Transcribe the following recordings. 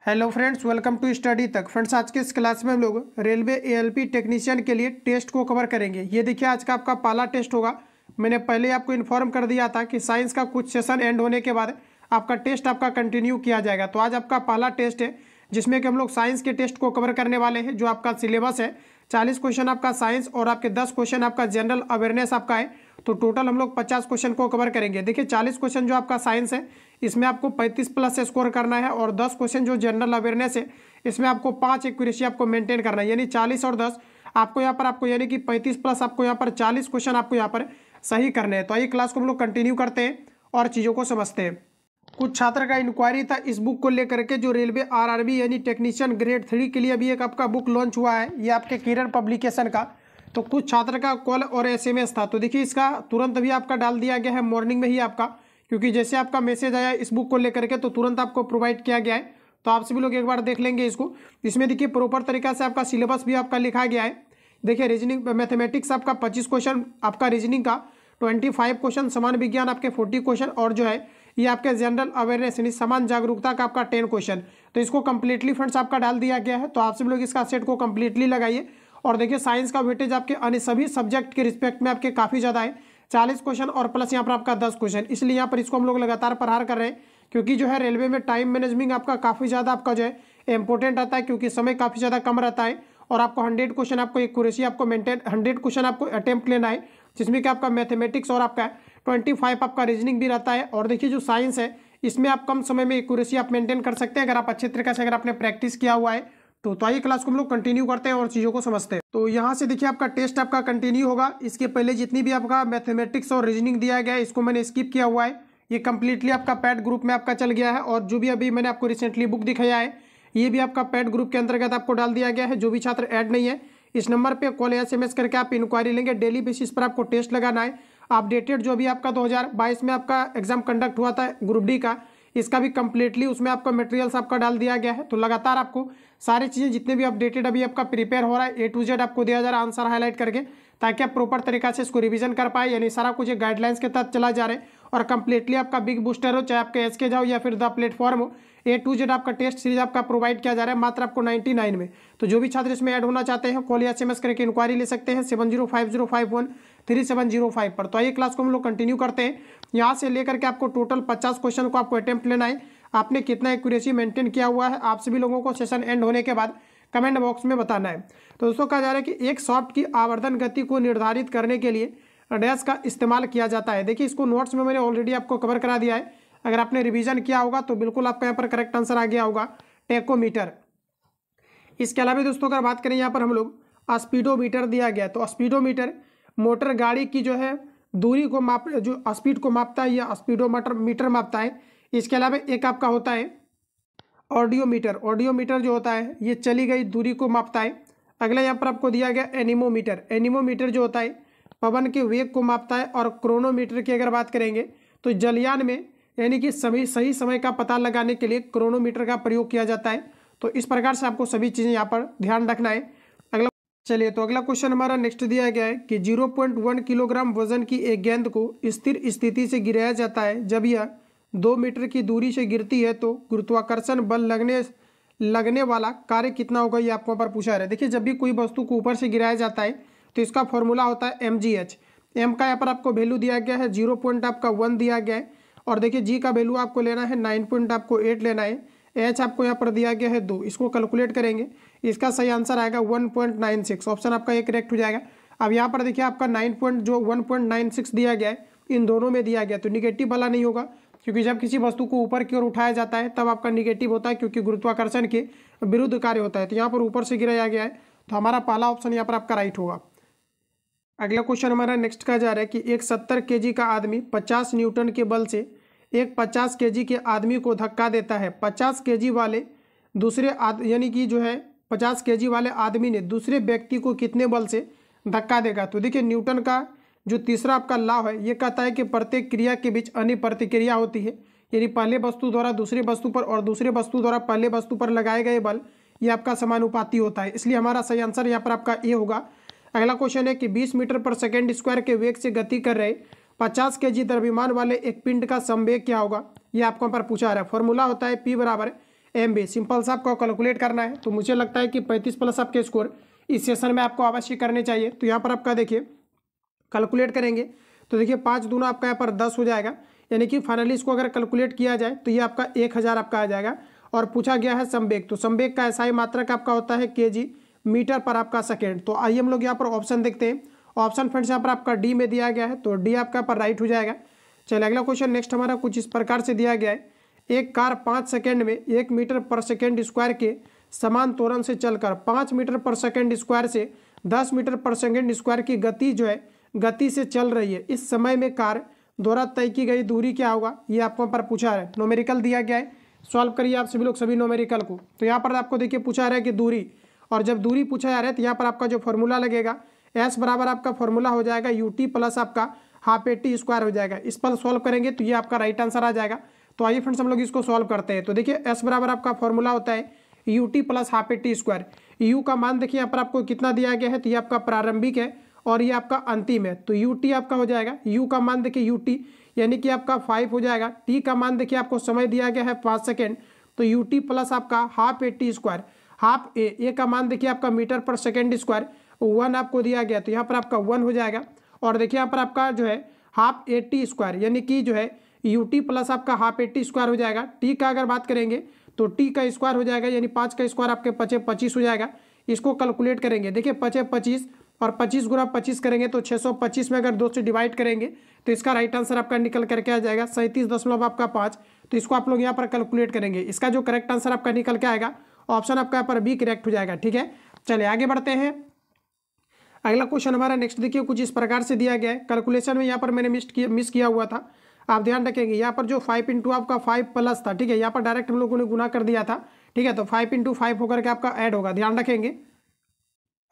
Hello friends, welcome to study तक। Friends, आज के इस क्लास में हम लोग रेलवे एएलपी टेक्नीशियन के लिए टेस्ट को कवर करेंगे। ये देखिए, आज का आपका पहला टेस्ट होगा। मैंने पहले आपको इन्फॉर्म कर दिया था कि साइंस का कुछ सेशन एंड होने के बाद आपका टेस्ट आपका कंटिन्यू किया जाएगा। तो आज आपका पहला टेस्ट है जिसमें कि हम लोग साइंस के टेस्ट को कवर करने वाले हैं। जो आपका सिलेबस है 40 क्वेश्चन आपका साइंस और आपके 10 क्वेश्चन आपका जनरल अवेयरनेस आपका है। तो टोटल हम लोग 50 क्वेश्चन को कवर करेंगे। देखिए, 40 क्वेश्चन जो आपका साइंस है इसमें आपको 35 प्लस स्कोर करना है, और 10 क्वेश्चन जो जनरल अवेयरनेस है इसमें आपको 5 एक्यूरेसी आपको मेंटेन करना है। यानी 40 और 10 आपको यहाँ पर आपको यानी कि 35 प्लस आपको यहाँ पर 40 क्वेश्चन आपको यहाँ पर सही करने हैं। तो आइए क्लास को हम लोग कंटिन्यू करते हैं और चीज़ों को समझते हैं। कुछ छात्र का इंक्वायरी था इस बुक को लेकर के, जो रेलवे आरआरबी यानी टेक्नीशियन ग्रेड 3 के लिए अभी एक आपका बुक लॉन्च हुआ है। ये आपके किरण पब्लिकेशन का। तो कुछ छात्र का कॉल और एसएमएस था। तो देखिए, इसका तुरंत अभी आपका डाल दिया गया है मॉर्निंग में ही आपका, क्योंकि जैसे आपका मैसेज आया इस बुक को लेकर के तो तुरंत आपको प्रोवाइड किया गया है। तो आप सभी लोग एक बार देख लेंगे इसको। इसमें देखिए प्रॉपर तरीका से आपका सिलेबस भी आपका लिखा गया है। देखिए, रीजनिंग मैथमेटिक्स आपका 25 क्वेश्चन, आपका रीजनिंग का 25 क्वेश्चन, समान विज्ञान आपके 40 क्वेश्चन, और जो है ये आपके जनरल अवेयरनेस यानी समान जागरूकता का आपका 10 क्वेश्चन। तो इसको कंप्लीटली फ्रेंड्स आपका डाल दिया गया है। तो आप सभी लोग इसका सेट को कंप्लीटली लगाइए। और देखिए, साइंस का वेटेज आपके अन्य सभी सब्जेक्ट के रिस्पेक्ट में आपके काफ़ी ज़्यादा है, 40 क्वेश्चन और प्लस यहाँ पर आपका 10 क्वेश्चन। इसलिए यहाँ पर इसको हम लोग लगातार प्रहार कर रहे हैं, क्योंकि जो है रेलवे में टाइम मैनेजमेंट आपका काफ़ी ज़्यादा आपका जो है इंपॉर्टेंट आता है, क्योंकि समय काफ़ी ज़्यादा कम रहता है। और आपको 100 क्वेश्चन आपको एक्यूरेसी आपको मेंटेन 100 क्वेश्चन आपको अटेम्प्ट लेना है, जिसमें कि आपका मैथमेटिक्स और आपका 25 आपका रीजनिंग भी रहता है। और देखिए, जो साइंस है इसमें आप कम समय में एक्यूरेसी आप मेंटेन कर सकते हैं, अगर आप अच्छे तरीके से अगर आपने प्रैक्टिस किया हुआ है तो आइए क्लास को हम लोग कंटिन्यू करते हैं और चीज़ों को समझते हैं। तो यहाँ से देखिए, आपका टेस्ट आपका कंटिन्यू होगा। इसके पहले जितनी भी आपका मैथमेटिक्स और रीजनिंग दिया गया है इसको मैंने स्किप किया हुआ है। ये कंप्लीटली आपका पैड ग्रुप में आपका चल गया है। और जो भी अभी मैंने आपको रिसेंटली बुक दिखाया है ये भी आपका पैड ग्रुप के अंतर्गत आपको डाल दिया गया है। जो भी छात्र ऐड नहीं है इस नंबर पर कॉल या SMS करके आप इंक्वायरी लेंगे। डेली बेसिस पर आपको टेस्ट लगाना है। अपडेटेड जो भी आपका 2022 में आपका एग्जाम कंडक्ट हुआ था ग्रुप डी का, इसका भी कंप्लीटली उसमें आपका मटेरियल्स आपका डाल दिया गया है। तो लगातार आपको सारी चीज़ें जितने भी अपडेटेड अभी आपका प्रिपेयर हो रहा है A to Z आपको दिया जा रहा है आंसर हाईलाइट करके, ताकि आप प्रॉपर तरीका से इसको रिवीजन कर पाए। यानी सारा कुछ एक गाइडलाइंस के तहत चला जा रहा है। और कंप्लीटली आपका बिग बूस्टर हो, चाहे आपके SK जाओ या फिर द प्लेटफॉर्म हो, A to Z आपका टेस्ट सीरीज आपका प्रोवाइड किया जा रहा है मात्र आपको 99 में। तो जो भी छात्र इसमें ऐड होना चाहते हैं कॉल या SMS करके इंक्वायरी ले सकते हैं 7050513705 पर। तो आइए क्लास को हम लोग कंटिन्यू करते हैं। यहाँ से लेकर के आपको टोटल 50 क्वेश्चन को आपको अटेम्प्ट लेना है। आपने कितना एक्यूरेसी मेंटेन किया हुआ है आप सभी लोगों को सेशन एंड होने के बाद कमेंट बॉक्स में बताना है। तो दोस्तों, कहा जा रहा है कि एक सॉफ्ट की आवर्धन गति को निर्धारित करने के लिए डैश का इस्तेमाल किया जाता है। देखिए, इसको नोट्स में मैंने ऑलरेडी आपको कवर करा दिया है। अगर आपने रिवीजन किया होगा तो बिल्कुल आपका यहाँ पर करेक्ट आंसर आ गया होगा, टेकोमीटर। इसके अलावा दोस्तों अगर बात करें यहाँ पर हम लोग स्पीडोमीटर दिया गया। तो स्पीडोमीटर मोटर गाड़ी की जो है दूरी को जो स्पीड को मापता है या स्पीडोमीटर मापता है। इसके अलावा एक आपका होता है ऑडियोमीटर। ऑडियोमीटर जो होता है ये चली गई दूरी को मापता है। अगला यहाँ पर आपको दिया गया एनीमोमीटर। एनीमोमीटर जो होता है पवन के वेग को मापता है। और क्रोनोमीटर की अगर बात करेंगे तो जलयान में यानी कि सही समय का पता लगाने के लिए क्रोनोमीटर का प्रयोग किया जाता है। तो इस प्रकार से आपको सभी चीज़ें यहाँ पर ध्यान रखना है। चलिए, तो अगला क्वेश्चन हमारा नेक्स्ट दिया गया है कि 0.1 किलोग्राम वजन की एक गेंद को स्थिर स्थिति से गिराया जाता है। जब यह 2 मीटर की दूरी से गिरती है तो गुरुत्वाकर्षण बल लगने वाला कार्य कितना होगा, ये आपको पर पूछा है। देखिए, जब भी कोई वस्तु को ऊपर से गिराया जाता है तो इसका फॉर्मूला होता है mgh। m का यहाँ पर आपको वैल्यू दिया गया है 0.1 दिया गया है। और देखिए, g का वैल्यू आपको लेना है 9.8 लेना है। h आपको यहाँ पर दिया गया है 2। इसको कैलकुलेट करेंगे, इसका सही आंसर आएगा 1.96। ऑप्शन आपका एक करेक्ट हो जाएगा। अब यहाँ पर देखिए, आपका 1.96 दिया गया है, इन दोनों में दिया गया तो निगेटिव वाला नहीं होगा, क्योंकि जब किसी वस्तु को ऊपर की ओर उठाया जाता है तब आपका निगेटिव होता है, क्योंकि गुरुत्वाकर्षण के विरुद्ध कार्य होता है। तो यहाँ पर ऊपर से गिराया गया है, तो हमारा पहला ऑप्शन यहाँ पर आपका राइट होगा। अगला क्वेश्चन हमारा नेक्स्ट का जा रहा है कि एक 70 kg का आदमी 50 न्यूटन के बल से एक 50 kg के आदमी को धक्का देता है। 50 kg वाले दूसरे यानी कि जो है 50 kg वाले आदमी ने दूसरे व्यक्ति को कितने बल से धक्का देगा। तो देखिए, न्यूटन का जो तीसरा आपका लॉ है ये कहता है कि प्रत्येक क्रिया के बीच अन्य प्रतिक्रिया होती है। यानी पहले वस्तु द्वारा दूसरे वस्तु पर और दूसरे वस्तु द्वारा पहले वस्तु पर लगाए गए बल ये आपका समानुपाती होता है। इसलिए हमारा सही आंसर यहाँ पर आपका ए होगा। अगला क्वेश्चन है कि 20 मीटर पर सेकेंड स्क्वायर के वेग से गति कर रहे 50 kg द्रव्यमान वाले एक पिंड का संवेग क्या होगा, ये आपको पर पूछा रहा है। फॉर्मूला होता है P बराबर MB। सिंपल सा आपको कैलकुलेट करना है। तो मुझे लगता है कि 35 प्लस आपके स्कोर इस सेशन में आपको अवश्य करने चाहिए। तो यहाँ पर आपका देखिए कैलकुलेट करेंगे तो देखिए 5 दूना आपका यहाँ पर 10 हो जाएगा, यानी कि फाइनली इसको अगर कैलकुलेट किया जाए तो ये आपका 1000 आपका आ जाएगा। और पूछा गया है संवेग, तो संवेग का ऐसा ही मात्रक आपका होता है kg मीटर पर आपका सेकेंड। तो आइए हम लोग यहाँ पर ऑप्शन देखते हैं। ऑप्शन फ्रेंड्स यहाँ पर आपका डी में दिया गया है, तो डी आपका पर राइट हो जाएगा। चलिए अगला क्वेश्चन नेक्स्ट हमारा कुछ इस प्रकार से दिया गया है। एक कार 5 सेकेंड में 1 मीटर पर सेकेंड स्क्वायर के समान त्वरण से चलकर 5 मीटर पर सेकेंड स्क्वायर से 10 मीटर पर सेकेंड स्क्वायर की गति जो है गति से चल रही है। इस समय में कार द्वारा तय की गई दूरी क्या होगा, ये आपको पर पूछा है। नोमेरिकल दिया गया है, सॉल्व करिए आप सभी लोग सभी नोमेरिकल को। तो यहाँ पर आपको देखिए पूछा रहा है कि दूरी, और जब दूरी पूछा जा रहा है तो यहाँ पर आपका जो फॉर्मूला लगेगा एस बराबर आपका फॉर्मूला हो जाएगा यूटी प्लस आपका हाफ एटी स्क्वायर हो जाएगा। इस पर सॉल्व करेंगे तो ये आपका राइट आंसर आ जाएगा। तो आइए फ्रेंड्स हम लोग इसको सॉल्व करते हैं। तो देखिए एस बराबर आपका फॉर्मूला होता है UT plus half eighty square. You का मान देखिए यहाँ पर आपको कितना दिया गया है, तो ये आपका प्रारंभिक है और ये आपका अंतिम है। तो यूटी आपका हो जाएगा, यू का मान देखिए यूटी यानी कि आपका 5 हो जाएगा। टी का मान देखिए आपको समय दिया गया है 5 सेकेंड, तो यूटी प्लस आपका हाफ एटी स्क्वायर। हाफ ए का मान देखिए आपका मीटर पर सेकेंड स्क्वायर 1 आपको दिया गया, तो यहाँ पर आपका 1 हो जाएगा। और देखिए यहाँ पर आपका जो है हाफ एटी स्क्वायर यानी कि जो है यूटी प्लस आपका हाफ एटी स्क्वायर हो जाएगा। टी का अगर बात करेंगे तो टी का स्क्वायर हो जाएगा, यानी 5 का स्क्वायर आपके 25 हो जाएगा। इसको कैलकुलेट करेंगे, देखिए 25 और 25 गुना 25 करेंगे तो 625 में अगर 2 से डिवाइड करेंगे तो इसका राइट आंसर आपका निकल करके आ जाएगा 37.5 आपका 5। तो इसको आप लोग यहाँ पर कैलकुलेट करेंगे, इसका जो करेक्ट आंसर आपका निकल के आएगा ऑप्शन आपका यहाँ पर बी करेक्ट हो जाएगा। ठीक है, चलिए आगे बढ़ते हैं। अगला क्वेश्चन हमारा नेक्स्ट देखिए कुछ इस प्रकार से दिया गया है। कैलकुलेशन में यहाँ पर मैंने मिस किया हुआ था, आप ध्यान रखेंगे। यहाँ पर जो 5 इंटू आपका 5 प्लस था, ठीक है, यहाँ पर डायरेक्ट हम लोगों ने गुना कर दिया था। ठीक है, तो 5 इंटू 5 होकर के आपका ऐड होगा, ध्यान रखेंगे।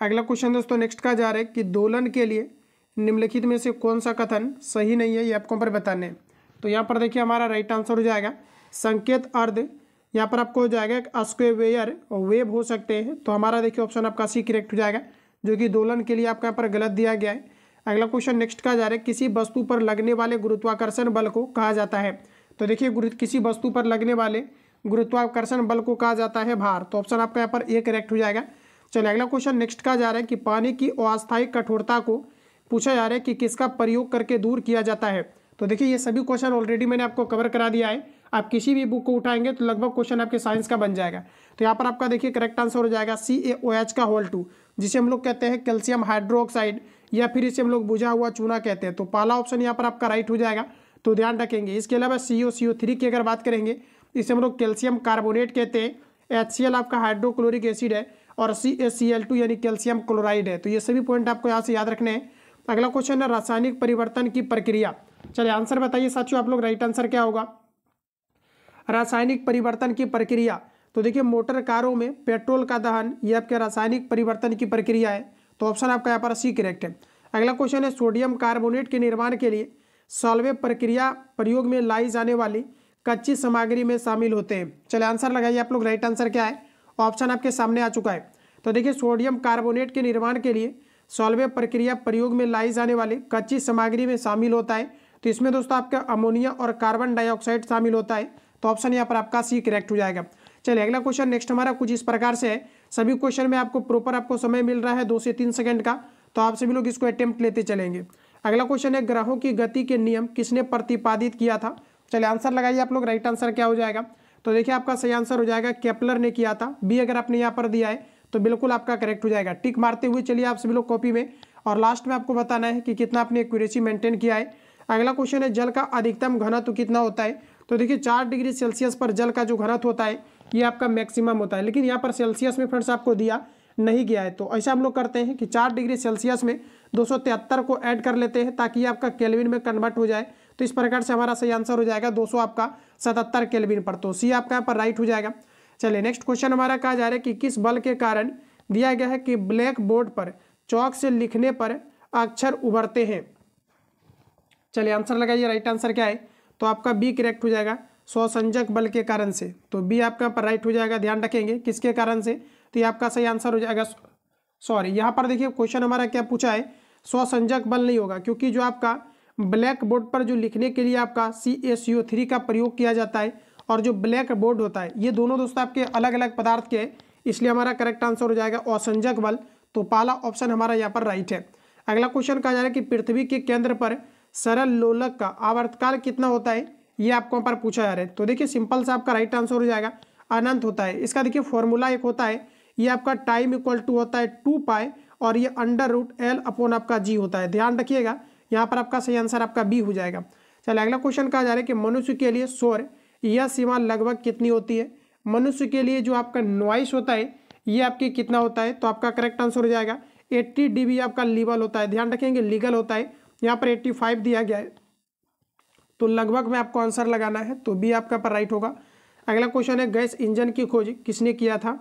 अगला क्वेश्चन दोस्तों नेक्स्ट का जा रहा है कि दोलन के लिए निम्नलिखित में से कौन सा कथन सही नहीं है, ये आपको पर बताने हैं। तो यहाँ पर देखिए हमारा राइट आंसर हो जाएगा संकेत अर्ध, यहाँ पर आपको हो जाएगा स्क्वेयर वेव हो सकते हैं। तो हमारा देखिए ऑप्शन आपका सी करेक्ट हो जाएगा, जो कि दोलन के लिए आपका यहाँ पर गलत दिया गया है। अगला क्वेश्चन नेक्स्ट का जा रहा है किसी वस्तु पर लगने वाले गुरुत्वाकर्षण बल को कहा जाता है। तो देखिए किसी वस्तु पर लगने वाले गुरुत्वाकर्षण बल को कहा जाता है भार। तो ऑप्शन आपका यहाँ पर ए करेक्ट हो जाएगा। चलिए अगला क्वेश्चन नेक्स्ट का जा रहा है कि पानी की अस्थायी कठोरता को पूछा जा रहा है कि किसका प्रयोग करके दूर किया जाता है। तो देखिए ये सभी क्वेश्चन ऑलरेडी मैंने आपको कवर करा दिया है, आप किसी भी बुक को उठाएंगे तो लगभग क्वेश्चन आपके साइंस का बन जाएगा। तो यहाँ पर आपका देखिए करेक्ट आंसर हो जाएगा CaOH का होल 2, जिसे हम लोग कहते हैं कैल्शियम हाइड्रोक्साइड, या फिर इसे हम लोग बुझा हुआ चूना कहते हैं। तो पहला ऑप्शन यहाँ पर आपका राइट हो जाएगा, तो ध्यान रखेंगे। इसके अलावा CO3 की अगर बात करेंगे, इसे हम लोग कैल्शियम कार्बोनेट कहते हैं। HCl आपका हाइड्रोक्लोरिक एसिड है, और CaCl2 यानी कैल्शियम क्लोराइड है। तो ये सभी पॉइंट आपको यहाँ से याद रखने हैं। अगला क्वेश्चन है रासायनिक परिवर्तन की प्रक्रिया। चलिए आंसर बताइए साथियों आप लोग, राइट आंसर क्या होगा रासायनिक परिवर्तन की प्रक्रिया। तो देखिए मोटर कारों में पेट्रोल का दहन, ये आपके रासायनिक परिवर्तन की प्रक्रिया है। तो ऑप्शन आपका यहाँ पर सी करेक्ट है। अगला क्वेश्चन है सोडियम कार्बोनेट के निर्माण के लिए सॉल्वे प्रक्रिया प्रयोग में लाई जाने वाली कच्ची सामग्री में शामिल होते हैं। चलिए आंसर लगाइए आप लोग, राइट आंसर क्या है। ऑप्शन आपके सामने आ चुका है। तो देखिए सोडियम कार्बोनेट के निर्माण के लिए सॉल्वे प्रक्रिया प्रयोग में लाई जाने वाली कच्ची सामग्री में शामिल होता है। तो इसमें दोस्तों आपका अमोनिया और कार्बन डाइऑक्साइड शामिल होता है। तो ऑप्शन यहाँ पर आपका सी करेक्ट हो जाएगा। चलिए अगला क्वेश्चन नेक्स्ट हमारा कुछ इस प्रकार से है। सभी क्वेश्चन में आपको प्रॉपर आपको समय मिल रहा है 2 से 3 सेकंड का, तो आप सभी लोग इसको अटेम्प्ट लेते चलेंगे। अगला क्वेश्चन है ग्रहों की गति के नियम किसने प्रतिपादित किया था। चलिए आंसर लगाइए आप लोग, राइट आंसर क्या हो जाएगा। तो देखिए आपका सही आंसर हो जाएगा केपलर ने किया था। बी अगर आपने यहाँ पर दिया है तो बिल्कुल आपका करेक्ट हो जाएगा। टिक मारते हुए चलिए आप सभी लोग कॉपी में, और लास्ट में आपको बताना है कि कितना आपने एक्यूरेसी मेंटेन किया है। अगला क्वेश्चन है जल का अधिकतम घनत्व कितना होता है। तो देखिए 4 डिग्री सेल्सियस पर जल का जो घनत्व होता है ये आपका मैक्सिमम होता है, लेकिन यहाँ पर सेल्सियस में फ्रेंड्स आपको दिया नहीं गया है। तो ऐसा हम लोग करते हैं कि 4 डिग्री सेल्सियस में 273 को ऐड कर लेते हैं ताकि आपका केल्विन में कन्वर्ट हो जाए। तो इस प्रकार से हमारा सही आंसर हो जाएगा 200 आपका 77 केल्विन पर। तो सी आपका यहाँ पर राइट हो जाएगा। चलिए नेक्स्ट क्वेश्चन हमारा कहा जा रहा है कि किस बल के कारण दिया गया है कि ब्लैक बोर्ड पर चौक से लिखने पर अक्षर उभरते हैं। चलिए आंसर लगाइए, राइट आंसर क्या है। तो आपका बी करेक्ट हो जाएगा, स्वसंजक बल के कारण से। तो बी आपका यहाँ पर राइट हो जाएगा। ध्यान रखेंगे किसके कारण से, तो ये आपका सही आंसर हो जाएगा। सॉरी यहाँ पर देखिए क्वेश्चन हमारा क्या पूछा है, स्वसंजक बल नहीं होगा, क्योंकि जो आपका ब्लैक बोर्ड पर जो लिखने के लिए आपका CaCO3 का प्रयोग किया जाता है और जो ब्लैक बोर्ड होता है, ये दोनों दोस्तों आपके अलग अलग पदार्थ के हैं, इसलिए हमारा करेक्ट आंसर हो जाएगा असंजक बल। तो पहला ऑप्शन हमारा यहाँ पर राइट है। अगला क्वेश्चन कहा जा रहा है कि पृथ्वी के केंद्र पर सरल लोलक का आवर्तकाल कितना होता है, ये आपको यहाँ पर पूछा जा रहा है। तो देखिए सिंपल सा आपका राइट आंसर हो जाएगा अनंत होता है। इसका देखिए फॉर्मूला एक होता है, ये आपका टाइम इक्वल टू होता है 2 पाई और ये √L अपॉन आपका जी होता है। ध्यान रखिएगा, यहाँ पर आपका सही आंसर आपका बी हो जाएगा। चलिए अगला क्वेश्चन कहा जा रहा है कि मनुष्य के लिए शोर यह सीमा लगभग कितनी होती है। मनुष्य के लिए जो आपका नॉइस होता है ये आपकी कितना होता है, तो आपका करेक्ट आंसर हो जाएगा 80 dB आपका लीगल होता है। ध्यान रखेंगे लीगल होता है, यहाँ पर 85 दिया गया है, तो लगभग में आपको आंसर लगाना है, तो बी आपका पर राइट होगा। अगला क्वेश्चन है गैस इंजन की खोज किसने किया था।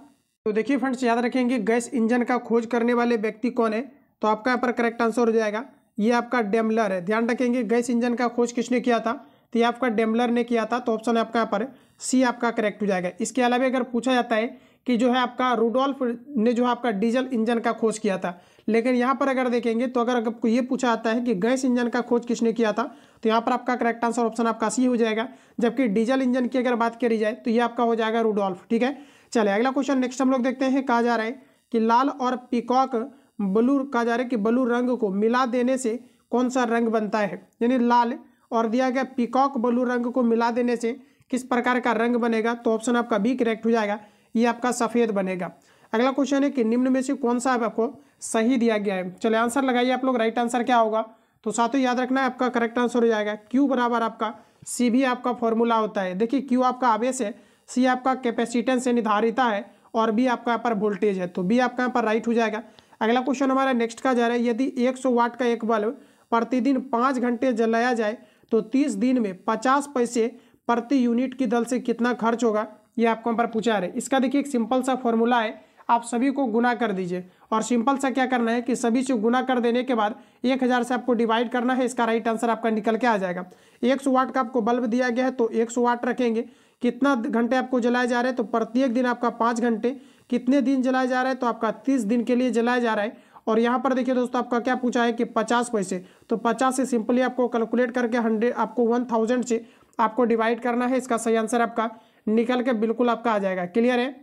तो देखिए फ्रेंड्स याद रखेंगे गैस इंजन का खोज करने वाले व्यक्ति कौन है, तो आपका यहाँ पर करेक्ट आंसर हो जाएगा ये आपका डेमलर है। ध्यान रखेंगे गैस इंजन का खोज किसने किया था, तो ये आपका डेमलर ने किया था, तो ऑप्शन आपका यहाँ पर सी आपका करेक्ट हो जाएगा। इसके अलावा अगर पूछा जाता है कि जो है आपका रुडोल्फ ने जो है आपका डीजल इंजन का खोज किया था, लेकिन यहाँ पर अगर देखेंगे तो अगर आपको ये पूछा जाता है कि गैस इंजन का खोज किसने किया था, तो यहाँ पर आपका करेक्ट आंसर ऑप्शन आपका सी हो जाएगा। जबकि डीजल इंजन की अगर बात करी जाए तो ये आपका हो जाएगा रुडोल्फ। ठीक है, चलिए अगला क्वेश्चन नेक्स्ट हम लोग देखते हैं। कहा जा रहा है कि लाल और पीकॉक ब्लू, कहा जा रहा है कि ब्लू रंग को मिला देने से कौन सा रंग बनता है, यानी लाल और दिया गया पीकॉक ब्लू रंग को मिला देने से किस प्रकार का रंग बनेगा, तो ऑप्शन आपका बी करेक्ट हो जाएगा, ये आपका सफ़ेद बनेगा। अगला क्वेश्चन है कि निम्न में से कौन सा आपको सही दिया गया है। चलिए आंसर लगाइए आप लोग, राइट आंसर क्या होगा, तो साथों याद रखना है आपका करेक्ट आंसर हो जाएगा क्यू बराबर आपका सी भी आपका फॉर्मूला होता है। देखिए क्यू आपका आवेश है, सी आपका कैपेसिटेंस से निर्धारित है और बी आपका यहाँ पर वोल्टेज है, तो बी आपका यहाँ पर राइट हो जाएगा। अगला क्वेश्चन हमारा नेक्स्ट का जा रहा है यदि 100 वाट का एक बल्ब प्रतिदिन 5 घंटे जलाया जाए तो 30 दिन में 50 पैसे प्रति यूनिट की दर से कितना खर्च होगा, ये आपको यहाँ पर पूछा है। इसका देखिए एक सिंपल सा फॉर्मूला है, आप सभी को गुना कर दीजिए और सिंपल सा क्या करना है कि सभी से गुना कर देने के बाद 1000 से आपको डिवाइड करना है, इसका राइट आंसर आपका निकल के आ जाएगा। 100 वाट का आपको बल्ब दिया गया है तो 100 वाट रखेंगे, कितना घंटे आपको जलाया जा रहा है, तो प्रत्येक दिन आपका 5 घंटे, कितने दिन जलाया जा रहा है, तो आपका 30 दिन के लिए जलाया जा रहा है। और यहाँ पर देखिए दोस्तों आपका क्या पूछा है कि 50 पैसे, तो 50 से सिंपली आपको कैलकुलेट करके 100 आपको 1000 से आपको डिवाइड करना है, इसका सही आंसर आपका निकल के बिल्कुल आपका आ जाएगा। क्लियर है,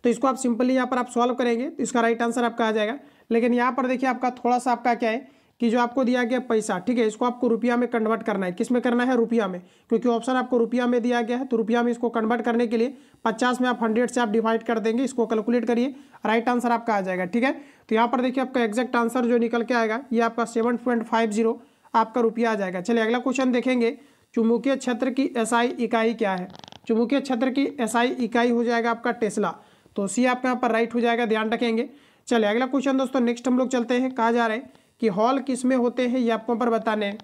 तो इसको आप सिंपली यहाँ पर आप सॉल्व करेंगे तो इसका राइट आंसर आपका आ जाएगा। लेकिन यहाँ पर देखिए आपका थोड़ा सा आपका क्या है कि जो आपको दिया गया पैसा, ठीक है, इसको आपको रुपया में कन्वर्ट करना है। किस में करना है, रुपया में, क्योंकि ऑप्शन आपको रुपया में दिया गया है, तो रुपया में इसको कन्वर्ट करने के लिए 50 में आप 100 से आप डिवाइड कर देंगे, इसको कैलकुलेट करिए, राइट आंसर आपका आ जाएगा। ठीक है, तो यहाँ पर देखिए आपका एग्जैक्ट आंसर जो निकल के आएगा ये आपका 7.50 आपका रुपया आ जाएगा। चलिए अगला क्वेश्चन देखेंगे, चुंबकीय क्षेत्र की एसआई इकाई क्या है। चुंबकीय क्षेत्र की एसआई इकाई हो जाएगा आपका टेस्ला, तो सी आपका यहाँ पर राइट हो जाएगा, ध्यान रखेंगे। चलिए अगला क्वेश्चन दोस्तों नेक्स्ट हम लोग चलते हैं। कहा जा रहा है कि हॉल किस में होते हैं, ये आपको पर बताने हैं।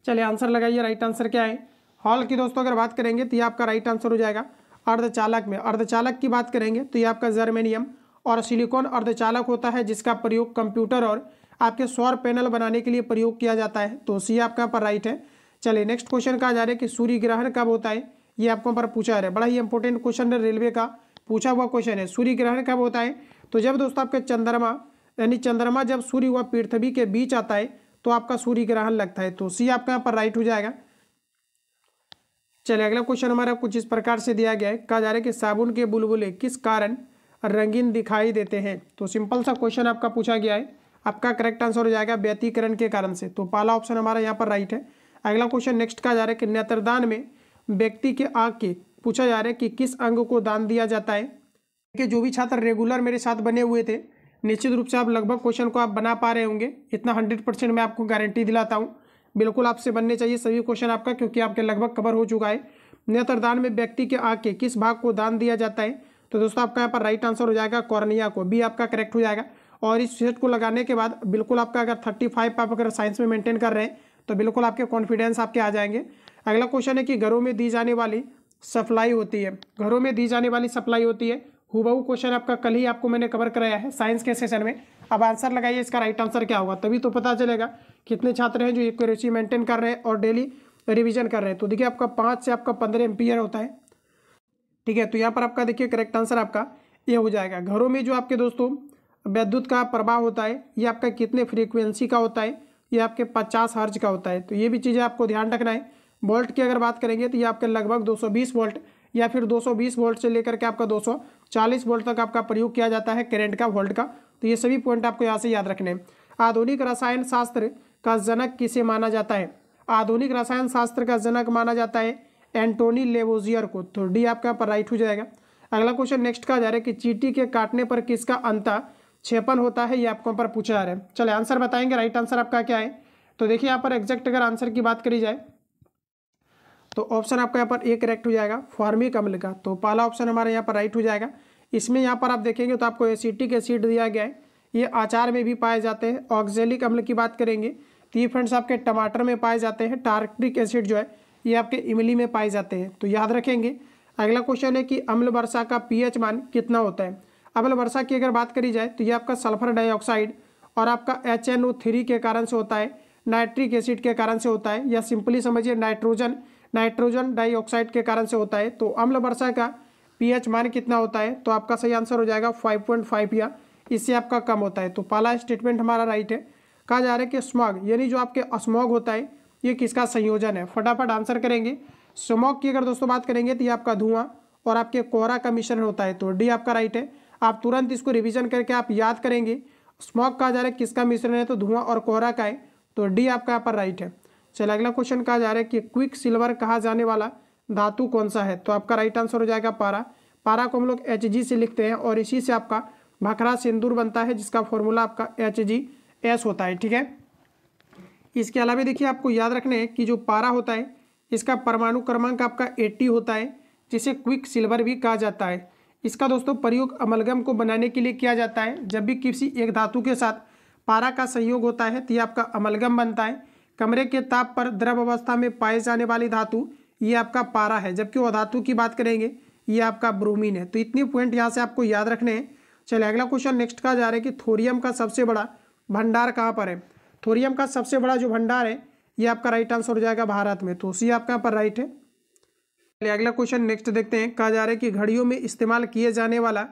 चलिए आंसर लगाइए, राइट आंसर क्या है। हॉल की दोस्तों अगर बात करेंगे तो ये आपका राइट आंसर हो जाएगा अर्धचालक में। अर्धचालक की बात करेंगे तो ये आपका जर्मेनियम और सिलिकॉन अर्धचालक होता है, जिसका प्रयोग कंप्यूटर और आपके सौर पैनल बनाने के लिए प्रयोग किया जाता है, तो सी आपका यहाँ पर राइट है। चलिए नेक्स्ट क्वेश्चन कहा जा रहा है कि सूर्य ग्रहण कब होता है, ये आपको पर पूछा है। बड़ा ही इंपॉर्टेंट क्वेश्चन है, रेलवे का पूछा हुआ क्वेश्चन है। सूर्य ग्रहण कब होता है, तो जब दोस्तों आपके चंद्रमा यानी चंद्रमा जब सूर्य व पृथ्वी के बीच आता है तो आपका सूर्य ग्रहण लगता है, तो सी आपका यहाँ पर राइट हो जाएगा। चलिए अगला क्वेश्चन हमारा कुछ इस प्रकार से दिया गया है। कहा जा रहा है कि साबुन के बुलबुले किस कारण रंगीन दिखाई देते हैं, तो सिंपल सा क्वेश्चन आपका पूछा गया है, आपका करेक्ट आंसर हो जाएगा व्यतिकरण के कारण से, तो पहला ऑप्शन हमारा यहाँ पर राइट है। अगला क्वेश्चन नेक्स्ट कहा जा रहा है कि नेत्रदान में व्यक्ति के आँख के पूछा जा रहा है कि किस अंग को दान दिया जाता है। कि जो भी छात्र रेगुलर मेरे साथ बने हुए थे, निश्चित रूप से आप लगभग क्वेश्चन को आप बना पा रहे होंगे, इतना 100% मैं आपको गारंटी दिलाता हूँ। बिल्कुल आपसे बनने चाहिए सभी क्वेश्चन आपका, क्योंकि आपके लगभग कवर हो चुका है। नेत्रदान में व्यक्ति के आँख के किस भाग को दान दिया जाता है, तो दोस्तों आपका यहाँ पर राइट आंसर हो जाएगा कॉर्निया को, बी आपका करेक्ट हो जाएगा। और इस सेट को लगाने के बाद बिल्कुल आपका अगर 35 आप अगर साइंस में मेंटेन कर रहे हैं तो बिल्कुल आपके कॉन्फिडेंस आपके आ जाएंगे। अगला क्वेश्चन है कि घरों में दी जाने वाली सप्लाई होती है, घरों में दी जाने वाली सप्लाई होती है। हुबहू क्वेश्चन आपका कल ही आपको मैंने कवर कराया है साइंस के सेशन में। अब आंसर लगाइए, इसका राइट आंसर क्या होगा, तभी तो पता चलेगा कितने छात्र हैं जो एक्यूरेसी मेंटेन कर रहे हैं और डेली रिवीजन कर रहे हैं। तो देखिए आपका 5 से आपका 15 एम्पियर होता है, ठीक है। तो यहाँ पर आपका देखिए करेक्ट आंसर आपका ये हो जाएगा। घरों में जो आपके दोस्तों विद्युत का प्रवाह होता है ये आपका कितने फ्रीक्वेंसी का होता है, ये आपके 50 हर्ट्ज का होता है। तो ये भी चीज़ें आपको ध्यान रखना है वोल्ट की अगर बात करेंगे तो ये आपके लगभग 220 वोल्ट या फिर 220 वोल्ट से लेकर के आपका 240 वोल्ट तक आपका प्रयोग किया जाता है करंट का, वोल्ट का। तो ये सभी पॉइंट आपको यहाँ से याद रखने हैं। आधुनिक रसायन शास्त्र का जनक किसे माना जाता है? आधुनिक रसायन शास्त्र का जनक माना जाता है एंटोनी लेवोजियर को। तो डी आपका यहाँ पर राइट हो जाएगा। अगला क्वेश्चन नेक्स्ट का जा रहा है कि चींटी के काटने पर किसका अंतःक्षेपण होता है, ये आपको यहाँ पर पूछा जा रहा है। चले आंसर बताएंगे, राइट आंसर आपका क्या है। तो देखिए यहाँ पर एग्जैक्ट अगर आंसर की बात करी जाए तो ऑप्शन आपका यहाँ पर ए करेक्ट हो जाएगा, फॉर्मिक अम्ल का। तो पहला ऑप्शन हमारे यहाँ पर राइट हो जाएगा। इसमें यहाँ पर आप देखेंगे तो आपको एसिटिक एसिड दिया गया है, ये अचार में भी पाए जाते हैं। ऑक्जेलिक अम्ल की बात करेंगे तो ये फ्रेंड्स आपके टमाटर में पाए जाते हैं। टार्ट्रिक एसिड जो है ये आपके इमली में पाए जाते हैं, तो याद रखेंगे। अगला क्वेश्चन है कि अम्ल वर्षा का पीएच मान कितना होता है? अम्ल वर्षा की अगर बात करी जाए तो ये आपका सल्फर डाइऑक्साइड और आपका HNO3 के कारण से होता है, नाइट्रिक एसिड के कारण से होता है, या सिंपली समझिए नाइट्रोजन डाइऑक्साइड के कारण से होता है। तो अम्ल वर्षा का पीएच मान कितना होता है? तो आपका सही आंसर हो जाएगा 5.5 या इससे आपका कम होता है। तो पहला स्टेटमेंट हमारा राइट है। कहा जा रहा है कि स्मॉग यानी जो आपके स्मॉग होता है ये किसका संयोजन है? फटाफट आंसर करेंगे। स्मॉग की अगर दोस्तों बात करेंगे तो ये आपका धुआं और आपके कोहरा का मिश्रण होता है। तो डी आपका राइट है। आप तुरंत इसको रिवीजन करके आप याद करेंगे। स्मॉग कहा जा रहा है किसका मिश्रण है? तो धुआं और कोहरा का है। तो डी आपका यहाँ पर राइट है। चलिए अगला क्वेश्चन कहा जा रहा है कि क्विक सिल्वर कहा जाने वाला धातु कौन सा है? तो आपका राइट आंसर हो जाएगा पारा। पारा को हम लोग Hg से लिखते हैं और इसी से आपका भखरा सिंदूर बनता है, जिसका फॉर्मूला आपका HgS होता है। ठीक है, इसके अलावा देखिए आपको याद रखना है कि जो पारा होता है इसका परमाणु क्रमांक आपका 80 होता है, जिसे क्विक सिल्वर भी कहा जाता है। इसका दोस्तों प्रयोग अमलगम को बनाने के लिए किया जाता है। जब भी किसी एक धातु के साथ पारा का संयोग होता है तो ये आपका अमलगम बनता है। कमरे के ताप पर द्रव अवस्था में पाए जाने वाली धातु ये आपका पारा है, जबकि वो धातु की बात करेंगे ये आपका ब्रोमीन है। तो इतनी पॉइंट यहाँ से आपको याद रखने हैं। चलिए अगला क्वेश्चन नेक्स्ट का जा रहा है कि थोरियम का सबसे बड़ा भंडार कहाँ पर है? थोरियम का सबसे बड़ा जो भंडार है ये आपका राइट आंसर हो जाएगा भारत में। तो सी आपका यहाँ पर राइट है। चलिए अगला क्वेश्चन नेक्स्ट देखते हैं। कहा जा रहा है कि घड़ियों में इस्तेमाल किए जाने वाला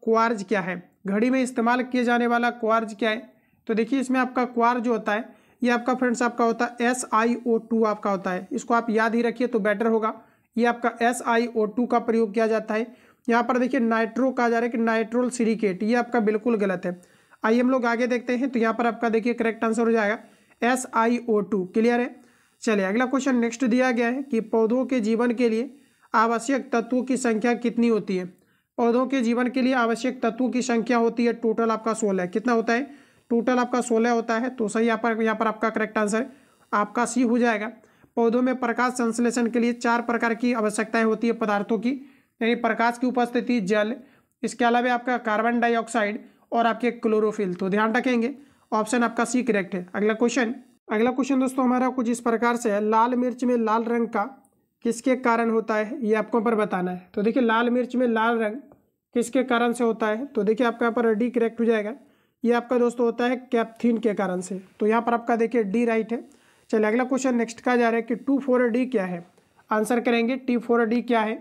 क्वार्ज क्या है? घड़ी में इस्तेमाल किए जाने वाला क्वार्ज क्या है? तो देखिए इसमें आपका क्वार्ज जो होता है ये आपका फ्रेंड्स आपका होता है SiO2 आपका होता है। इसको आप याद ही रखिए तो बेटर होगा। ये आपका SiO2 का प्रयोग किया जाता है। यहाँ पर देखिए नाइट्रो कहा जा रहा है कि नाइट्रोल सिलिकेट, ये आपका बिल्कुल गलत है। आइए हम लोग आगे देखते हैं। तो यहाँ पर आपका देखिए करेक्ट आंसर हो जाएगा SiO2। क्लियर है। चलिए अगला क्वेश्चन नेक्स्ट दिया गया है कि पौधों के जीवन के लिए आवश्यक तत्वों की संख्या कितनी होती है? पौधों के जीवन के लिए आवश्यक तत्वों की संख्या होती है टोटल आपका 16। कितना होता है? टोटल आपका 16 होता है। तो सही यहाँ पर आपका करेक्ट आंसर आपका सी हो जाएगा। पौधों में प्रकाश संश्लेषण के लिए 4 प्रकार की आवश्यकताएं होती है पदार्थों की, यानी प्रकाश की उपस्थिति, जल, इसके अलावा आपका कार्बन डाइऑक्साइड और आपके क्लोरोफिल। तो ध्यान रखेंगे ऑप्शन आपका सी करेक्ट है। अगला क्वेश्चन दोस्तों हमारा कुछ इस प्रकार से है। लाल मिर्च में लाल रंग का किसके कारण होता है, ये आपको पर बताना है। तो देखिए लाल मिर्च में लाल रंग किसके कारण से होता है? तो देखिए आपका यहाँ पर डी करेक्ट हो जाएगा। ये आपका दोस्तों होता है कैप्थीन के कारण से। तो यहाँ पर आपका देखिए डी राइट है। चलिए अगला क्वेश्चन नेक्स्ट का जा रहा है कि 2,4-D क्या है? आंसर करेंगे T4D क्या है।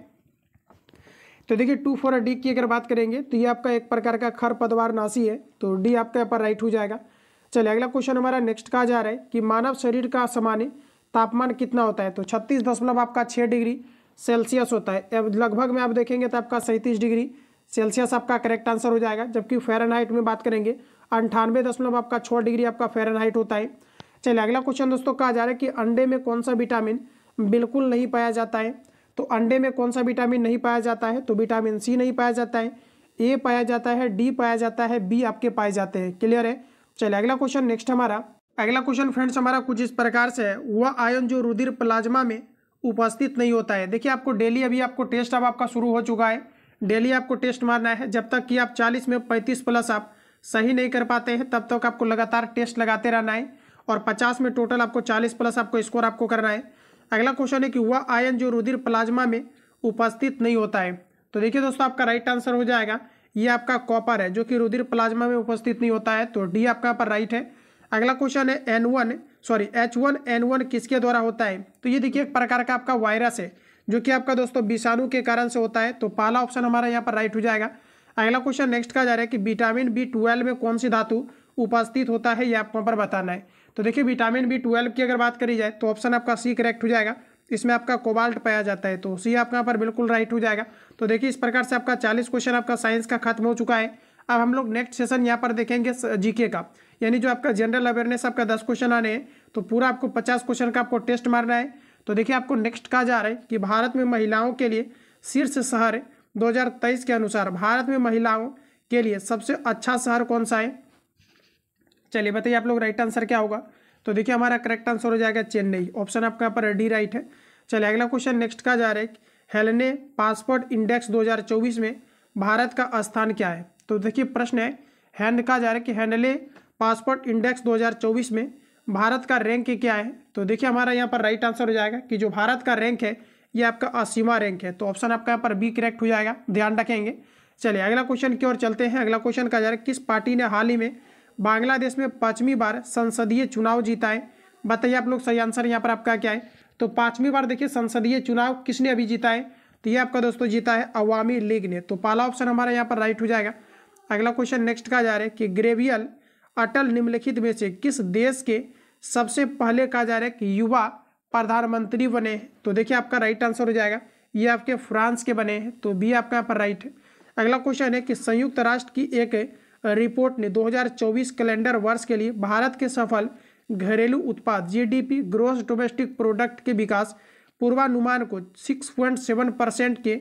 तो देखिए 2,4-D की अगर बात करेंगे तो ये आपका एक प्रकार का खरपतवार नाशी है। तो डी आपका यहाँ पर राइट हो जाएगा। चलिए अगला क्वेश्चन हमारा नेक्स्ट कहा जा रहा है कि मानव शरीर का सामान्य तापमान कितना होता है? तो 36.6 डिग्री सेल्सियस होता है। अब लगभग में आप देखेंगे तो आपका 37 डिग्री सेल्सियस आपका करेक्ट आंसर हो जाएगा। जबकि फ़ारेनहाइट में बात करेंगे 98.6 डिग्री आपका फ़ारेनहाइट होता है। चलिए अगला क्वेश्चन दोस्तों कहा जा रहा है कि अंडे में कौन सा विटामिन बिल्कुल नहीं पाया जाता है? तो अंडे में कौन सा विटामिन नहीं पाया जाता है? तो विटामिन सी नहीं पाया जाता है, ए पाया जाता है, डी पाया जाता है, बी आपके पाए जाते हैं। क्लियर है। चलिए अगला क्वेश्चन नेक्स्ट हमारा अगला क्वेश्चन फ्रेंड्स हमारा कुछ इस प्रकार से है। वह आयन जो रुधिर प्लाज्मा में उपस्थित नहीं होता है। देखिए आपको डेली अभी आपको टेस्ट अब आपका शुरू हो चुका है। डेली आपको टेस्ट मारना है। जब तक कि आप 40 में 35 प्लस आप सही नहीं कर पाते हैं तब तक आपको लगातार टेस्ट लगाते रहना है। और 50 में टोटल आपको 40 प्लस आपको स्कोर आपको करना है। अगला क्वेश्चन है कि वह आयन जो रुधिर प्लाज्मा में उपस्थित नहीं होता है। तो देखिए दोस्तों आपका राइट आंसर हो जाएगा ये आपका कॉपर है, जो कि रुधिर प्लाज्मा में उपस्थित नहीं होता है। तो डी आपका पर राइट है। अगला क्वेश्चन है H1N1 किसके द्वारा होता है? तो ये देखिए एक प्रकार का आपका वायरस है, जो कि आपका दोस्तों विषाणु के कारण से होता है। तो पहला ऑप्शन हमारा यहाँ पर राइट हो जाएगा। अगला क्वेश्चन नेक्स्ट का जा रहा है कि विटामिन B12 में कौन सी धातु उपस्थित होता है, ये आपको पर बताना है। तो देखिए विटामिन B12 की अगर बात करी जाए तो ऑप्शन आपका सी करेक्ट हो जाएगा। इसमें आपका कोबाल्ट पाया जाता है, तो सी आपका यहाँ पर बिल्कुल राइट हो जाएगा। तो देखिए इस प्रकार से आपका 40 क्वेश्चन आपका साइंस का खत्म हो चुका है। अब हम लोग नेक्स्ट सेशन यहाँ पर देखेंगे जीके का, यानी जो आपका जनरल अवेयरनेस आपका 10 क्वेश्चन आने हैं, तो पूरा आपको 50 क्वेश्चन का आपको टेस्ट मारना है। तो देखिए आपको नेक्स्ट कहा जा रहा है कि भारत में महिलाओं के लिए शीर्ष शहर 2023 के अनुसार भारत में महिलाओं के लिए सबसे अच्छा शहर कौन सा है। चलिए बताइए आप लोग राइट आंसर क्या होगा। तो देखिए हमारा करेक्ट आंसर हो जाएगा चेन्नई, ऑप्शन आपका यहाँ पर डी राइट है। चलिए अगला क्वेश्चन नेक्स्ट कहा जा रहा है हेलेने पासपोर्ट इंडेक्स 2024 में भारत का स्थान क्या है। तो देखिए प्रश्न है हैंड कहा जा रहा है कि हेनले पासपोर्ट इंडेक्स 2024 में भारत का रैंक क्या है। तो देखिए हमारा यहाँ पर राइट आंसर हो जाएगा कि जो भारत का रैंक है ये आपका 80वां रैंक है, तो ऑप्शन आपका यहाँ पर बी करेक्ट हो जाएगा, ध्यान रखेंगे। चलिए अगला क्वेश्चन की ओर चलते हैं। अगला क्वेश्चन कहा जा रहा है किस पार्टी ने हाल ही में बांग्लादेश में 5वीं बार संसदीय चुनाव जीता है। बताइए आप लोग सही आंसर यहाँ पर आपका क्या है। तो 5वीं बार देखिए संसदीय चुनाव किसने अभी जीता है, तो ये आपका दोस्तों जीता है अवामी लीग ने, तो पहला ऑप्शन हमारा यहाँ पर राइट हो जाएगा। अगला क्वेश्चन नेक्स्ट कहा जा रहा है कि ग्रेवियल अटल निम्नलिखित में से किस देश के सबसे पहले कहा जा रहा है कि युवा प्रधानमंत्री बने हैं। तो देखिए आपका राइट आंसर हो जाएगा ये आपके फ्रांस के बने हैं, तो बी आपका यहाँ पर राइट है। अगला क्वेश्चन है कि संयुक्त राष्ट्र की एक रिपोर्ट ने 2024 कैलेंडर वर्ष के लिए भारत के सफल घरेलू उत्पाद जीडीपी ग्रोस डोमेस्टिक प्रोडक्ट के विकास पूर्वानुमान को 6.7% के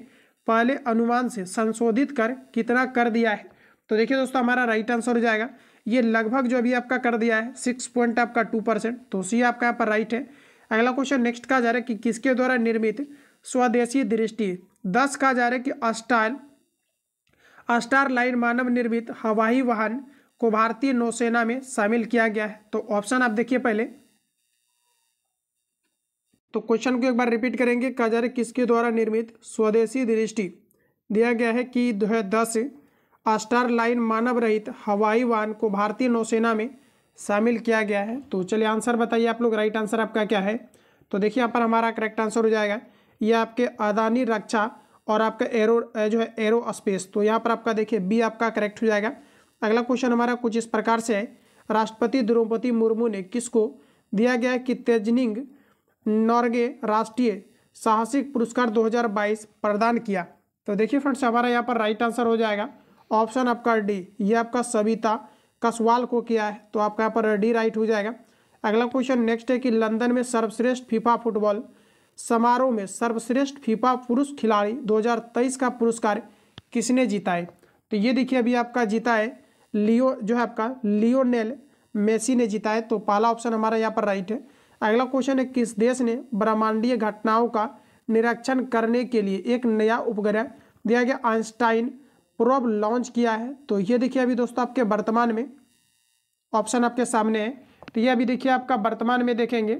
पहले अनुमान से संशोधित कर कितना कर दिया है। तो देखिए दोस्तों हमारा राइट आंसर हो जाएगा ये लगभग जो अभी आपका कर दिया है 6.2%, तो सी आपका यहाँ पर राइट है। अगला क्वेश्चन नेक्स्ट कहा जा रहा है कि किसके द्वारा निर्मित स्वदेशी दृष्टि 10 कहा जा रहा है कि स्टार लाइन मानव निर्मित हवाई वाहन को भारतीय नौसेना में शामिल किया गया है। तो ऑप्शन आप देखिए पहले, तो क्वेश्चन को एक बार रिपीट करेंगे। कहा जा रहा है किसके द्वारा निर्मित स्वदेशी दृष्टि दिया गया है कि 10 स्टार लाइन मानव रहित हवाई वाहन को भारतीय नौसेना में शामिल किया गया है। तो चलिए आंसर बताइए आप लोग, राइट आंसर आपका क्या है। तो देखिए यहाँ पर हमारा करेक्ट आंसर हो जाएगा ये आपके अदानी रक्षा और आपका एरो स्पेस, तो यहाँ पर आपका देखिए बी आपका करेक्ट हो जाएगा। अगला क्वेश्चन हमारा कुछ इस प्रकार से है राष्ट्रपति द्रौपदी मुर्मू ने किसको दिया गया कि तेजनिंग नॉर्गे राष्ट्रीय साहसिक पुरस्कार 2022 प्रदान किया। तो देखिए फ्रेंड्स हमारा यहाँ पर राइट आंसर हो जाएगा ऑप्शन आपका डी, ये आपका सविता कसवाल को किया है, तो आपका यहाँ पर डी राइट हो जाएगा। अगला क्वेश्चन नेक्स्ट है कि लंदन में सर्वश्रेष्ठ फीफा फुटबॉल समारोह में सर्वश्रेष्ठ फीफा पुरुष खिलाड़ी 2023 का पुरस्कार किसने जीता है। तो ये देखिए अभी आपका जीता है लियोनेल मेसी ने जीता है, तो पहला ऑप्शन हमारा यहाँ पर राइट है। अगला क्वेश्चन है किस देश ने ब्रह्मांडीय घटनाओं का निरीक्षण करने के लिए एक नया उपग्रह दिया गया आइंस्टाइन प्रोब लॉन्च किया है। तो ये देखिए अभी दोस्तों आपके वर्तमान में ऑप्शन आपके सामने है, तो ये अभी देखिए आपका वर्तमान में देखेंगे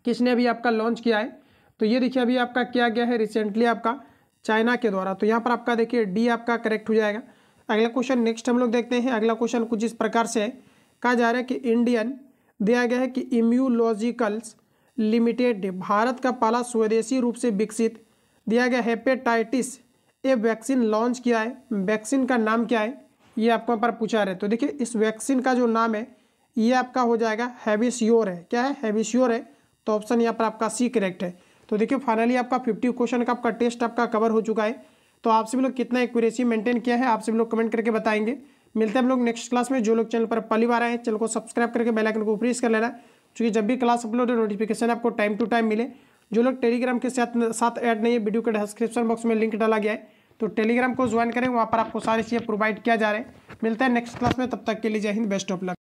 किसने अभी आपका लॉन्च किया है। तो ये देखिए अभी आपका किया गया है रिसेंटली आपका चाइना के द्वारा, तो यहाँ पर आपका देखिए डी आपका करेक्ट हो जाएगा। अगला क्वेश्चन नेक्स्ट हम लोग देखते हैं। अगला क्वेश्चन कुछ इस प्रकार से है, कहा जा रहा है कि इंडियन दिया गया है कि इम्यूलॉजिकल्स लिमिटेड ने भारत का पहला स्वदेशी रूप से विकसित दिया गया हेपेटाइटिस ए वैक्सीन लॉन्च किया है। वैक्सीन का नाम क्या है ये आपको यहाँ पर पूछा रहे। तो देखिए इस वैक्सीन का जो नाम है ये आपका हो जाएगा हैविश्योर है। क्या है, हैविश्योर है, तो ऑप्शन यहाँ पर आपका सी करेक्ट है। तो देखिए फाइनली आपका 50 क्वेश्चन का आपका टेस्ट आपका कवर हो चुका है। तो आप सभी लोग कितना एक्यूरेसी मेंटेन किया है आप सभी लोग कमेंट करके बताएंगे। मिलते हैं हम लोग नेक्स्ट क्लास में। जो लोग चैनल पर पहली बार आए हैं चैनल को सब्सक्राइब करके बेल आइकन को प्रेस कर लेना, क्योंकि जब भी क्लास अपलोड हो नोटिफिकेशन आपको टाइम टू टाइम मिले। जो लोग टेलीग्राम के साथ ऐड नहीं है, वीडियो के डिस्क्रिप्शन बॉक्स में लिंक डाला गया है, तो टेलीग्राम को ज्वाइन करें, वहाँ पर आपको सारी चीज़ें प्रोवाइड किया जा रहा है। मिलता है नेक्स्ट क्लास में, तब तक के लिए जय हिंद, बेस्ट ऑफ लक।